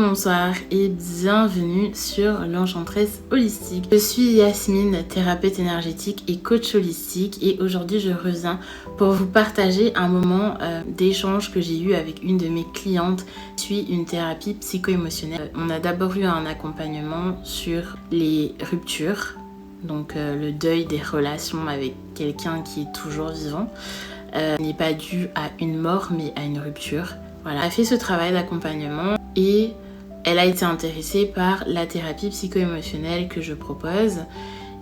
Bonsoir et bienvenue sur l'Enchantresse Holistique. Je suis Yasmine, thérapeute énergétique et coach holistique, et aujourd'hui je reviens pour vous partager un moment d'échange que j'ai eu avec une de mes clientes qui suit une thérapie psycho-émotionnelle. On a d'abord eu un accompagnement sur les ruptures, donc le deuil des relations avec quelqu'un qui est toujours vivant. N'est pas dû à une mort mais à une rupture. Voilà. Elle a fait ce travail d'accompagnement et elle a été intéressée par la thérapie psycho-émotionnelle que je propose.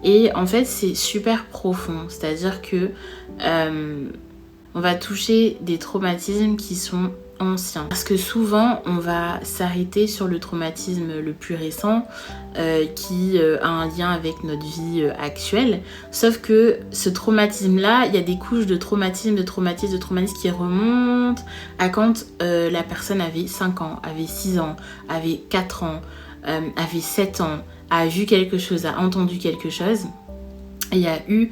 Et en fait, c'est super profond. C'est-à-dire que on va toucher des traumatismes qui sont anciens. Parce que souvent, on va s'arrêter sur le traumatisme le plus récent qui a un lien avec notre vie actuelle. Sauf que ce traumatisme-là, il y a des couches de traumatisme qui remontent à quand la personne avait 5 ans, avait 6 ans, avait 4 ans, avait 7 ans, a vu quelque chose, a entendu quelque chose. Et il y a eu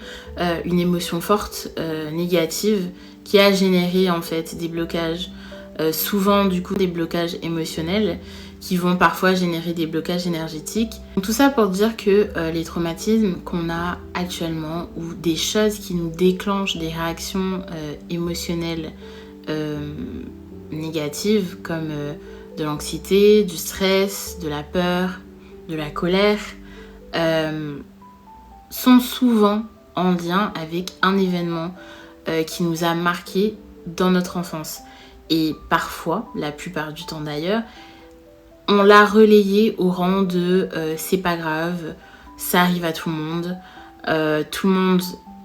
une émotion forte, négative, qui a généré en fait des blocages. Souvent du coup des blocages émotionnels qui vont parfois générer des blocages énergétiques. Donc, tout ça pour dire que les traumatismes qu'on a actuellement ou des choses qui nous déclenchent des réactions émotionnelles négatives comme de l'anxiété, du stress, de la peur, de la colère sont souvent en lien avec un événement qui nous a marqué dans notre enfance. Et parfois, la plupart du temps d'ailleurs, on l'a relayé au rang de c'est pas grave, ça arrive à tout le monde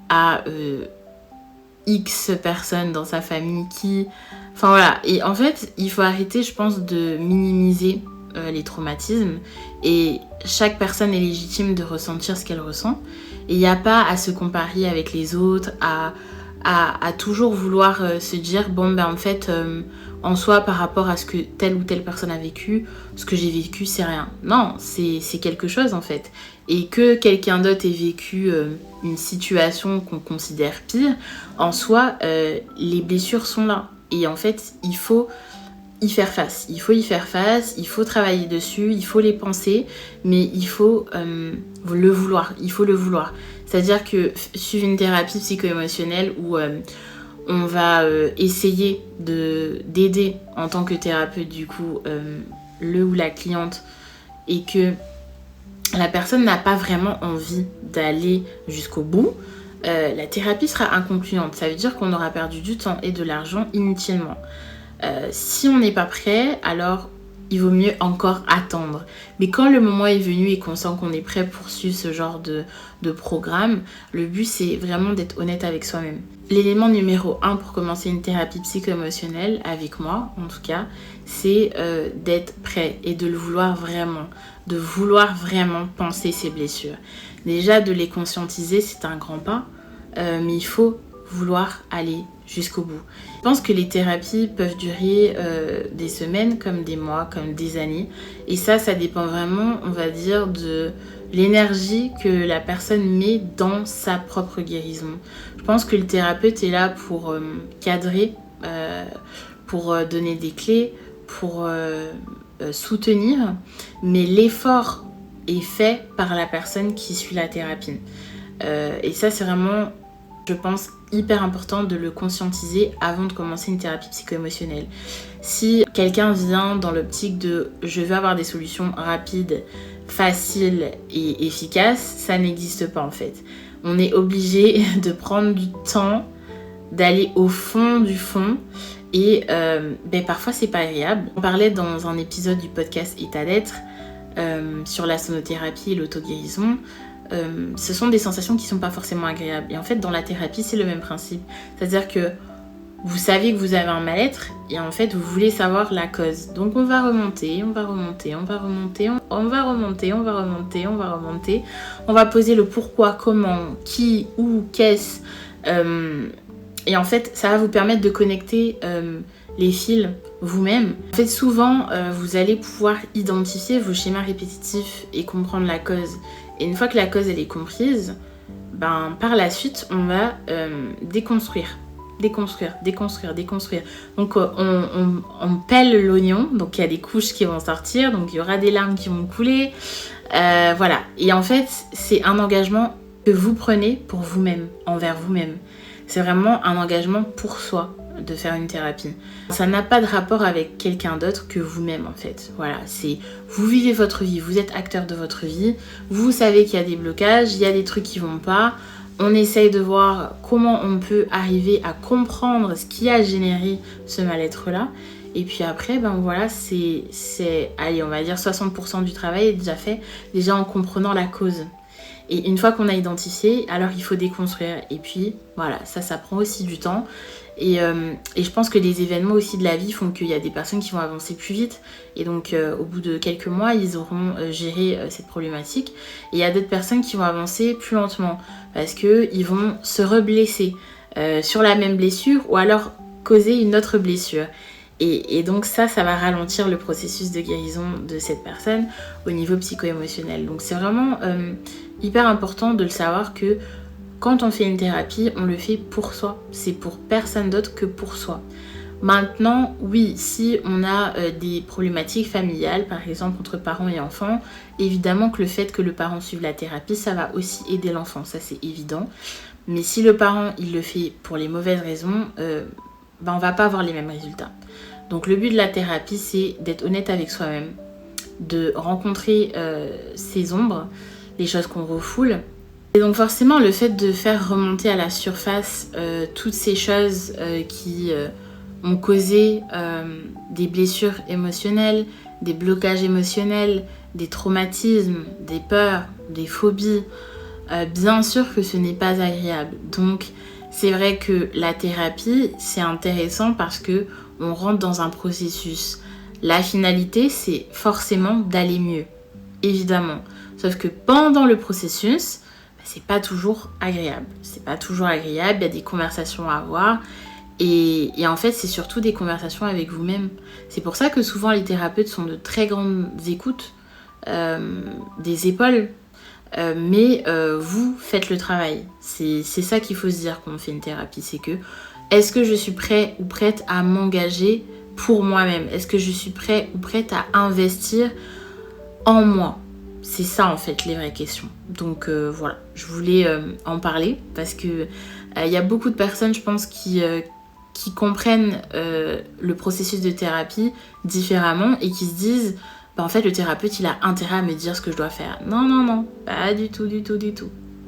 a X personnes dans sa famille qui... Enfin voilà, et en fait, il faut arrêter, je pense, de minimiser les traumatismes, et chaque personne est légitime de ressentir ce qu'elle ressent, et il n'y a pas à se comparer avec les autres, à toujours vouloir se dire bon ben en fait en soi par rapport à ce que telle ou telle personne a vécu, ce que j'ai vécu c'est rien. Non, c'est quelque chose en fait. Et que quelqu'un d'autre ait vécu une situation qu'on considère pire, en soi les blessures sont là. Et en fait il faut y faire face, il faut travailler dessus, il faut les penser, mais il faut le vouloir, C'est-à-dire que suivre une thérapie psycho-émotionnelle où on va essayer d'aider en tant que thérapeute du coup le ou la cliente, et que la personne n'a pas vraiment envie d'aller jusqu'au bout, la thérapie sera inconcluante. Ça veut dire qu'on aura perdu du temps et de l'argent inutilement. Si on n'est pas prêt, alors il vaut mieux encore attendre. Mais quand le moment est venu et qu'on sent qu'on est prêt pour suivre ce genre de programme, le but c'est vraiment d'être honnête avec soi-même. L'élément numéro 1 pour commencer une thérapie psycho-émotionnelle, avec moi en tout cas, c'est d'être prêt et de le vouloir vraiment. De vouloir vraiment penser ses blessures. Déjà de les conscientiser, c'est un grand pas, mais il faut vouloir aller jusqu'au bout. Je pense que les thérapies peuvent durer des semaines, comme des mois, comme des années. Et ça dépend vraiment, on va dire, de l'énergie que la personne met dans sa propre guérison. Je pense que le thérapeute est là pour cadrer, pour donner des clés, pour soutenir. Mais l'effort est fait par la personne qui suit la thérapie. Et ça, c'est vraiment... je pense hyper important de le conscientiser avant de commencer une thérapie psycho-émotionnelle. Si quelqu'un vient dans l'optique de je veux avoir des solutions rapides, faciles et efficaces, ça n'existe pas en fait. On est obligé de prendre du temps, d'aller au fond du fond, et parfois c'est pas agréable. On parlait dans un épisode du podcast État d'être sur la sonothérapie et l'auto-guérison. Ce sont des sensations qui sont pas forcément agréables. Et en fait, dans la thérapie, c'est le même principe. C'est-à-dire que vous savez que vous avez un mal-être et en fait, vous voulez savoir la cause. Donc, on va remonter. On va poser le pourquoi, comment, qui, où, qu'est-ce. Et en fait, ça va vous permettre de connecter les fils vous-même. En fait, souvent, vous allez pouvoir identifier vos schémas répétitifs et comprendre la cause. Et une fois que la cause elle est comprise, par la suite on va déconstruire déconstruire, déconstruire, déconstruire. Donc on pèle l'oignon, donc il y a des couches qui vont sortir, donc il y aura des larmes qui vont couler, voilà. Et en fait, c'est un engagement que vous prenez pour vous-même, envers vous-même. C'est vraiment un engagement pour soi de faire une thérapie. Ça n'a pas de rapport avec quelqu'un d'autre que vous-même en fait. Voilà, c'est vous vivez votre vie, vous êtes acteur de votre vie, vous savez qu'il y a des blocages, il y a des trucs qui vont pas. On essaye de voir comment on peut arriver à comprendre ce qui a généré ce mal-être-là. Et puis après, ben voilà, allez, on va dire 60% du travail est déjà fait, déjà en comprenant la cause. Et une fois qu'on a identifié, alors il faut déconstruire. Et puis voilà, ça prend aussi du temps. Et je pense que les événements aussi de la vie font qu'il y a des personnes qui vont avancer plus vite. Et donc au bout de quelques mois, ils auront géré cette problématique. Et il y a d'autres personnes qui vont avancer plus lentement. Parce qu'ils vont se reblesser sur la même blessure ou alors causer une autre blessure. Et donc ça va ralentir le processus de guérison de cette personne au niveau psycho-émotionnel. Donc c'est vraiment hyper important de le savoir que quand on fait une thérapie, on le fait pour soi. C'est pour personne d'autre que pour soi. Maintenant, oui, si on a des problématiques familiales, par exemple entre parents et enfants, évidemment que le fait que le parent suive la thérapie, ça va aussi aider l'enfant, ça c'est évident. Mais si le parent, il le fait pour les mauvaises raisons, on va pas avoir les mêmes résultats. Donc le but de la thérapie, c'est d'être honnête avec soi-même, de rencontrer ses ombres, les choses qu'on refoule. Et donc forcément, le fait de faire remonter à la surface toutes ces choses qui ont causé des blessures émotionnelles, des blocages émotionnels, des traumatismes, des peurs, des phobies, bien sûr que ce n'est pas agréable. Donc c'est vrai que la thérapie, c'est intéressant parce que on rentre dans un processus. La finalité, c'est forcément d'aller mieux, évidemment. Sauf que pendant le processus, c'est pas toujours agréable. C'est pas toujours agréable, il y a des conversations à avoir. Et en fait, c'est surtout des conversations avec vous-même. C'est pour ça que souvent les thérapeutes sont de très grandes écoutes, des épaules. Mais vous faites le travail. C'est ça qu'il faut se dire quand on fait une thérapie. C'est que, est-ce que je suis prêt ou prête à m'engager pour moi-même? Est-ce que je suis prêt ou prête à investir en moi? C'est ça en fait les vraies questions. Donc voilà, je voulais en parler parce que il y a beaucoup de personnes, je pense, qui comprennent le processus de thérapie différemment et qui se disent en fait le thérapeute il a intérêt à me dire ce que je dois faire. Non, pas du tout.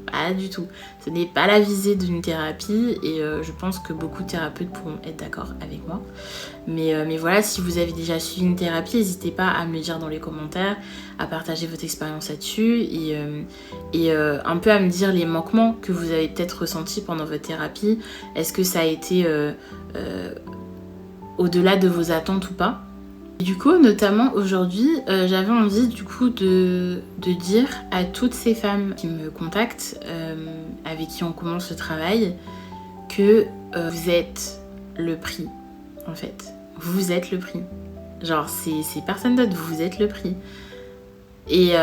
Pas du tout. Ce n'est pas la visée d'une thérapie et je pense que beaucoup de thérapeutes pourront être d'accord avec moi. Mais voilà, si vous avez déjà suivi une thérapie, n'hésitez pas à me le dire dans les commentaires, à partager votre expérience là-dessus et un peu à me dire les manquements que vous avez peut-être ressentis pendant votre thérapie. Est-ce que ça a été au-delà de vos attentes ou pas? Et du coup, notamment aujourd'hui, j'avais envie du coup de dire à toutes ces femmes qui me contactent, avec qui on commence le travail, que vous êtes le prix, en fait. Vous êtes le prix. Genre, c'est personne d'autre, vous êtes le prix. Et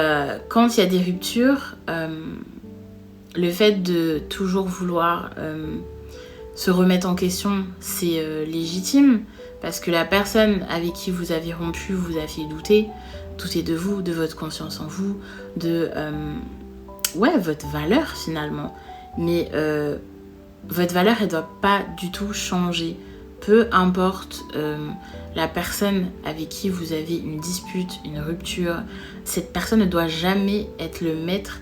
quand il y a des ruptures, le fait de toujours vouloir se remettre en question, c'est légitime. Parce que la personne avec qui vous avez rompu vous a fait douter de vous, de votre confiance en vous, de votre valeur finalement. Mais votre valeur, elle ne doit pas du tout changer. Peu importe la personne avec qui vous avez une dispute, une rupture, cette personne ne doit jamais être le maître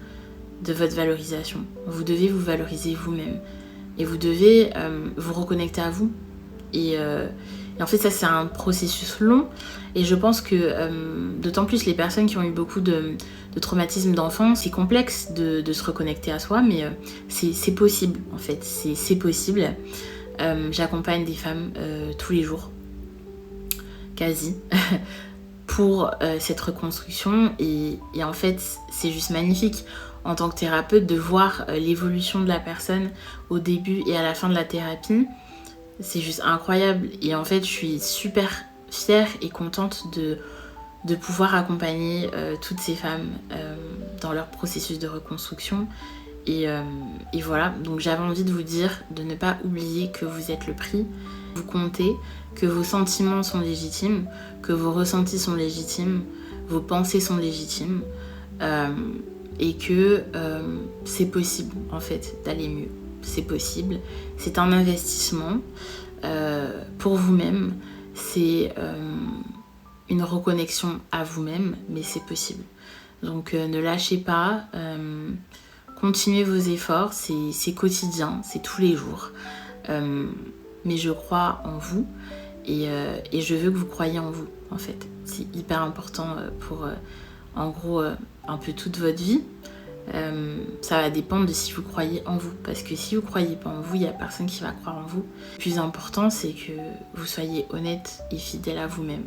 de votre valorisation. Vous devez vous valoriser vous-même. Et vous devez vous reconnecter à vous. Et en fait, ça, c'est un processus long. Et je pense que, d'autant plus les personnes qui ont eu beaucoup de traumatismes d'enfance, c'est complexe de se reconnecter à soi, mais c'est possible, en fait. C'est possible. J'accompagne des femmes tous les jours, quasi, pour cette reconstruction. Et en fait, c'est juste magnifique, en tant que thérapeute, de voir l'évolution de la personne au début et à la fin de la thérapie. C'est juste incroyable et en fait je suis super fière et contente de pouvoir accompagner toutes ces femmes dans leur processus de reconstruction Et voilà, donc j'avais envie de vous dire de ne pas oublier que vous êtes le prix, vous comptez, que vos sentiments sont légitimes, que vos ressentis sont légitimes, vos pensées sont légitimes, et que c'est possible en fait d'aller mieux. C'est possible, c'est un investissement pour vous-même, c'est une reconnexion à vous-même, mais c'est possible. Donc ne lâchez pas, continuez vos efforts, c'est quotidien, c'est tous les jours. Mais je crois en vous et je veux que vous croyiez en vous en fait. C'est hyper important pour en gros un peu toute votre vie. Ça va dépendre de si vous croyez en vous, parce que si vous croyez pas en vous, il n'y a personne qui va croire en vous. Le plus important, c'est que vous soyez honnête et fidèle à vous-même.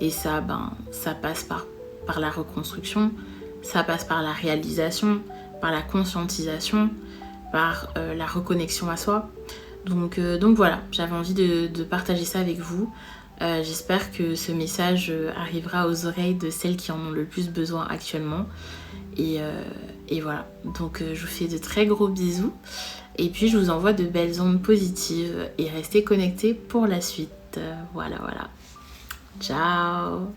Et ça, ça passe par la reconstruction, ça passe par la réalisation, par la conscientisation, par la reconnexion à soi. Donc voilà, j'avais envie de partager ça avec vous. J'espère que ce message arrivera aux oreilles de celles qui en ont le plus besoin actuellement. Et voilà, donc je vous fais de très gros bisous. Et puis je vous envoie de belles ondes positives et restez connectés pour la suite. Voilà. Ciao!